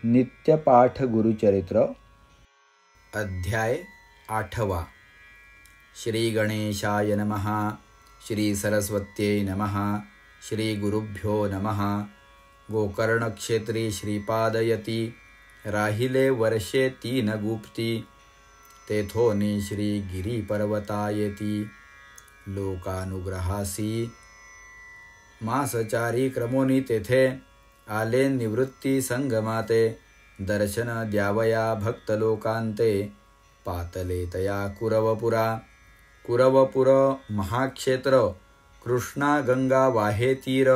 नित्यपाठ गुरुचरित्र अध्याय 8. श्री गणेशाय नमः. श्री सरस्वत्यै नमः. श्री गुरुभ्यो नमः. गोकर्ण क्षेत्री श्रीपादयती राहिले वर्षे 3 गुप्ती. तेथोनी श्री गिरी पर्वता येती लोकानुग्रहासी. मासचारी क्रमोनी तेथे आले निवृत्ती संगमाते. दर्शन द्यावया भक्त लोकांते पातले तया कुरवपुरा. कुरवपुर महाक्षेत्र कृष्णा गंगा वाहे तीर.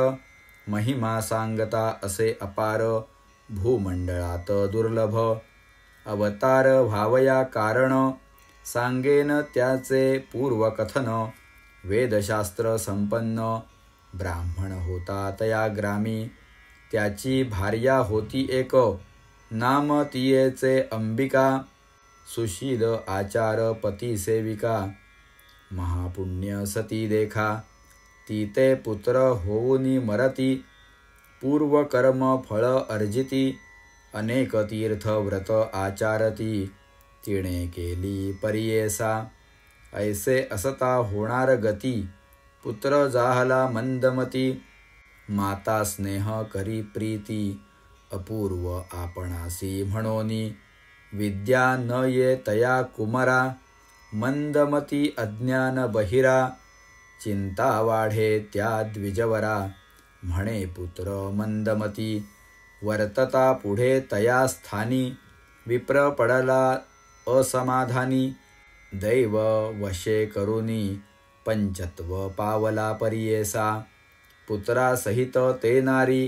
महिमा सांगता असे अपार भूमंडळात दुर्लभ. अवतार व्हावया कारण सांगेन त्याचे पूर्वकथन. वेदशास्त्र संपन्न ब्राह्मण होता तया ग्रामी. त्याची भार्या होती एक नाम तियेचे अंबिका. सुशील आचार पती सेविका महापुण्य सती देखा. ती ते पुत्र होऊनी मरती पूर्वकर्म फळ अर्जिती. अनेक तीर्थ व्रत आचारती तिने केली परियेसा. ऐसे असता होणार गती पुत्र जाहला मंदमती. माता स्नेह करी प्रीती अपूर्व आपणासी म्हणोनी. विद्या न ये तया कुमरा मंदमती अज्ञान बहिरा. चिंता वाढे त्या द्विजवरा म्हणे पुत्र मंदमती. वर्तता पुढे तया स्थानी विप्र पडला असमाधानी. दैव वशे करुनी पंचत्व पावला परियेसा. पुत्रासहित ते नारी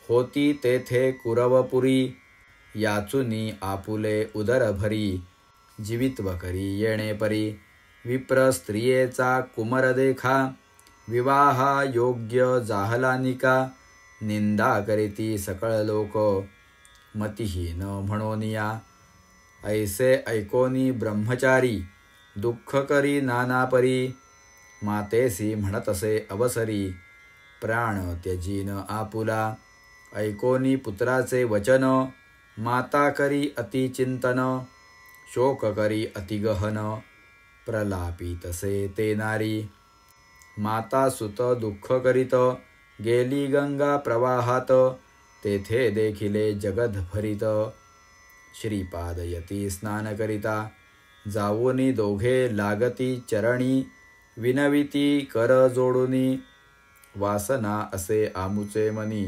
होती तेथे कुरवपुरी. याचुनी आपुले उदर भरी जीवित्व करी येणे परी. विप्र स्त्रियेचा कुमर देखा विवाहा योग्य जाहला निका. निंदा करीती सकळ लोक मतिहीन म्हणोनिया. ऐसे ऐकोनी ब्रह्मचारी दुःख करी नाना परी. मातेसी म्हणतसे अवसरी प्राण त्यजीन आपुला. ऐकोनी पुत्राचे वचन माता करी अतिचिंतन. शोक करी अतिगहन प्रलापितसे ते नारी. माता सुत दुःख करीत गेली गंगा प्रवाहात. तेथे देखिले जगद भरित श्रीपादयती स्नान करिता. जाऊनी दोघे लागती चरणी विनविती कर जोडुनी. वासना असे आमुचे मनी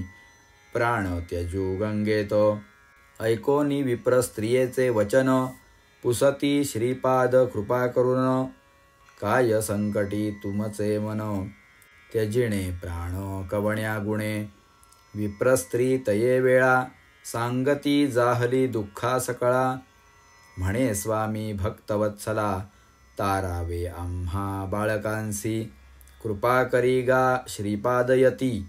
प्राण त्यजू गंगेत. ऐकोनी विप्र स्त्रियेचे वचन पुसती श्रीपाद कृपा करून. काय संकटी तुमचे मन त्यजिणे प्राण कवण्या गुणे. विप्र स्त्री तये वेळा सांगती जाहली दुःखा सकळा. म्हणे स्वामी भक्तवत्सला तारावे आम्हा बाळकांसी. कृपा करी गा श्रीपादयती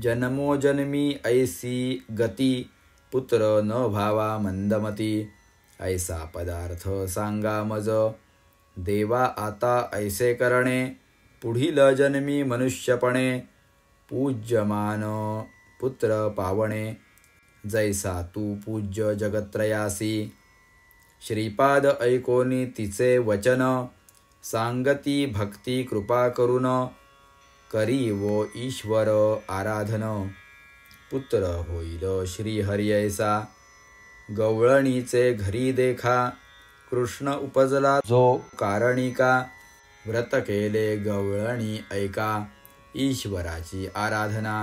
जन्मोजन्मी ऐसी गती. पुत्र न भावा मंदमती ऐसा पदार्थ सांगा मज. देवा आता ऐसे करणे पुढील जन्मी मनुष्यपणे. पूज्यमान पुत्र पावणे जैसा तू पूज्य जगत्रयासी. श्रीपाद ऐकोनी तिचे वचन सांगती भक्ती कृपा करून. करी वो ईश्वर आराधन पुत्र होईल श्रीहरी ऐसा. गवळणीचे घरी देखा कृष्ण उपजला जो कारणिका. व्रत केले गवळणी ऐका ईश्वराची आराधना.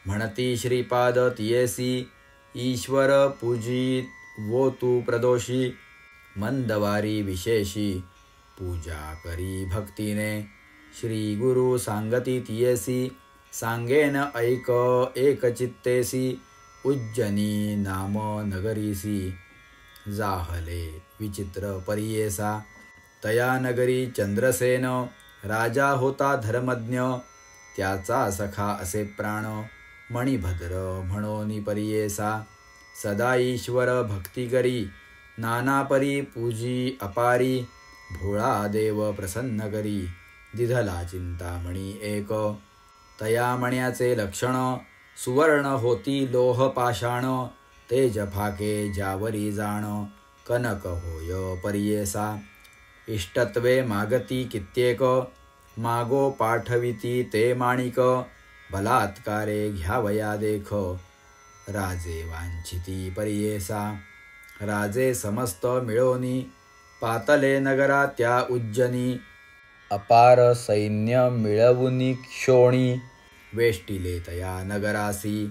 म्हणती श्रीपाद तियेसी ईश्वर पूजित वो तू प्रदोषी. मंदवारी विशेषी पूजा करी भक्तीने. श्री गुरु सांगती तियेसी सांगेन ऐक एक चित्तेसी. उज्जनी नाम नगरीसी जाहले विचित्र परियेसा. तया नगरी चंद्रसेन राजा होता धर्मज्ञ. त्याचा सखा असे प्राण मणिभद्र म्हणोनी परियेसा. सदा ईश्वर भक्ती करी नाना परी पूजी अपारी. भोळा देव प्रसन्न करी दिधला चिंतामणी एक. तया मण्याचे लक्षण सुवर्ण होती लोह पाषाण. तेज फाके ज्यावरी जाण कनक होय परियेसा इष्टत्वे मागती कित्येक मागो पाठविती ते माणिक बलात्कारे घ्यावया देख राजे वांछिती परियेसा राजे समस्त मिळोनी पातले नगरा त्या उज्जनी अपार सैन्य मिळवुनी क्षोणी वेष्टिले तया नगरासी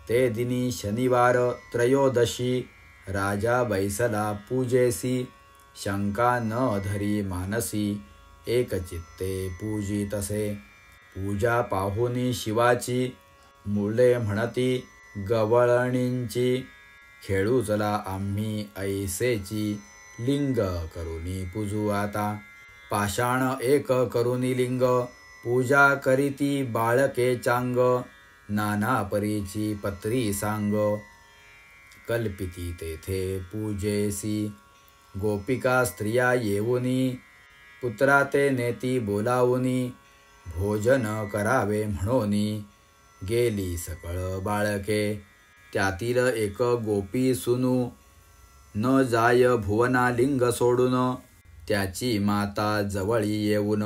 ते दिनी शनिवार त्रयोदशी राजा बैसला पूजेसी शंका न धरी मानसी एकचित्ते पूजितसे पूजा पाहुनी शिवाची मुले म्हणती गवळणींची खेळू चला आम्ही ऐसेची लिंग करुनी पूजू आता पाषाण एक करुनी लिंग पूजा करीती बाळके चांग नाना परीची पत्री सांग कल्पिती तेथे पूजेसी गोपिका स्त्रिया येऊनी पुत्रा ते नेती बोलावुनी भोजन करावे म्हणोनी गेली सकळ बाळके त्यातील एक गोपी सुनू न जाय भुवना लिंग सोडून त्याची माता जवळी येऊन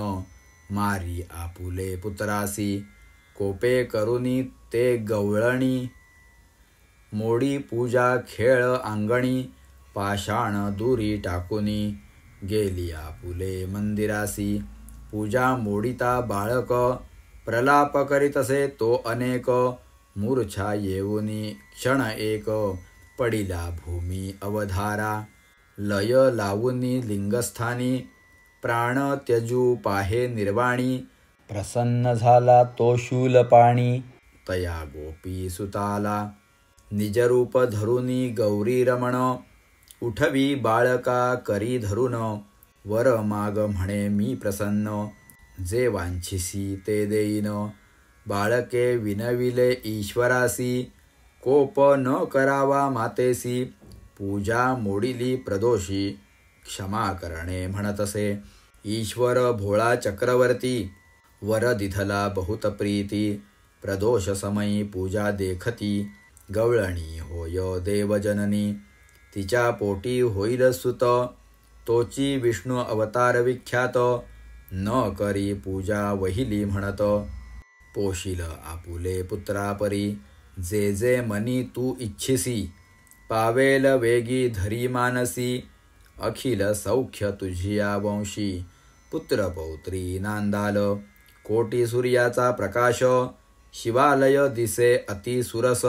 मारी आपुले पुत्रासी कोपे करुनी ते गवळणी मोडी पूजा खेळ अंगणी पाषाण दुरी टाकुनी गेली आपुले मंदिरासी पूजा मोडिता बाळक प्रलाप करीतसे तो अनेक मूर्छा येऊनी क्षण एक पडिला भूमी अवधारा लय लावुनी लिंगस्थानी प्राण त्यजू पाहे निर्वाणी प्रसन्न झाला तो शूलपाणी तया गोपी सुताला निजरूप धरुनी गौरी रमण उठवी बाळका करी धरुन वर माग म्हणे मी प्रसन्न जे वांछिसी ते देईन बाळके विनविले ईश्वरासी कोप न करावा मातेसी पूजा मोडिली प्रदोषी क्षमा करणे म्हणतसे ईश्वर भोळा चक्रवर्ती वर दिधला बहुत प्रीती प्रदोष समयी पूजा देखती गवळणी होय देवजननी तिच्या पोटी होईल सुत तोची विष्णू अवतार विख्यात न करी पूजा वहिली म्हणत पोशिल आपुले पुत्रापरी जे जे मनी तू इच्छिसी पावेल वेगी धरी मानसी अखिल सौख्य तुझिया वंशी पुत्र पौत्री नांदाल कोटी सूर्याचा प्रकाश शिवालय दिसे अति सुरस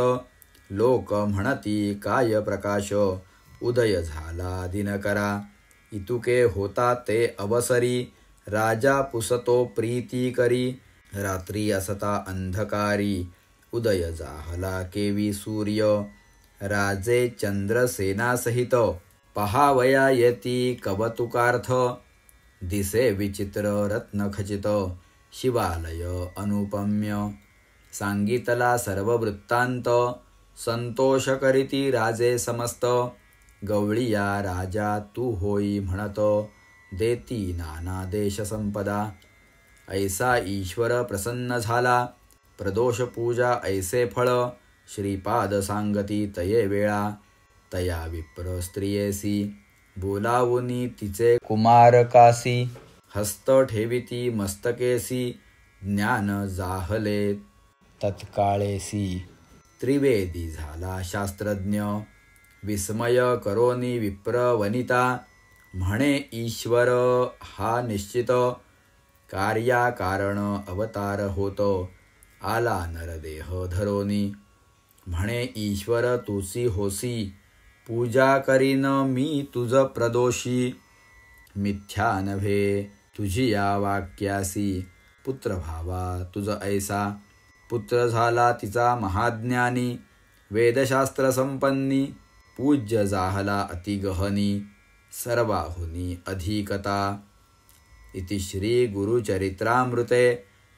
लोक म्हणती काय प्रकाश उदय झाला दिनकरा इतुके होता ते अवसरी राजा पुसतो प्रीती करी रात्री असता अंधकारी उदय जाहला केवी सूर्य राजे चंद्रसेनासहित पहावया येती कवतुकार्थ दिसे विचित्र रत्नखचित शिवालय अनुपम्य सांगितला सर्व वृत्तांत संतोष करीती राजे समस्त गवळिया राजा तू होई म्हणत देती नाना देश संपदा ऐसा ईश्वर प्रसन्न झाला प्रदोष पूजा ऐसे फळ श्रीपाद सांगती तये वेळा तया विप्र स्त्रियेसी बोलावुनी तिचे कुमारकासी हस्त ठेविती मस्तकेसी ज्ञान जाहले तत्काळेसी त्रिवेदी झाला शास्त्रज्ञ विस्मय करोनी विप्र वनिता म्हणे ईश्वर हा निश्चित कार्याकारण अवतार होतो आला नरदेह धरोनी म्हणे ईश्वर तुसी होसी पूजा करीन मी तुझ प्रदोषी मिथ्या नव्हे तुझी या वाक्यासी पुत्र भावा तुझ ऐसा पुत्र झाला तिचा महाज्ञानी वेदशास्त्र संपन्नी पूज्य जाहला अतिगहनी सर्वाहुनी अधिकता इति श्री गुरुचरित्रामृते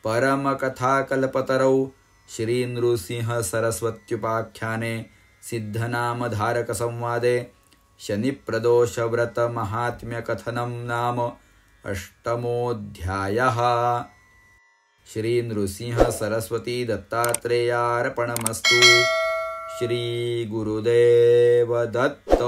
परमकथाकल्पतरौ श्री नृसिंह सरस्वत्युपाख्याने सिद्धनामधारक संवादे शनिप्रदोषव्रत महात्म्यकथनं नाम अष्टमोऽध्यायः। श्री नृसिंह सरस्वती दत्तात्रेयार्पणमस्तु। श्री गुरुदेव दत्त।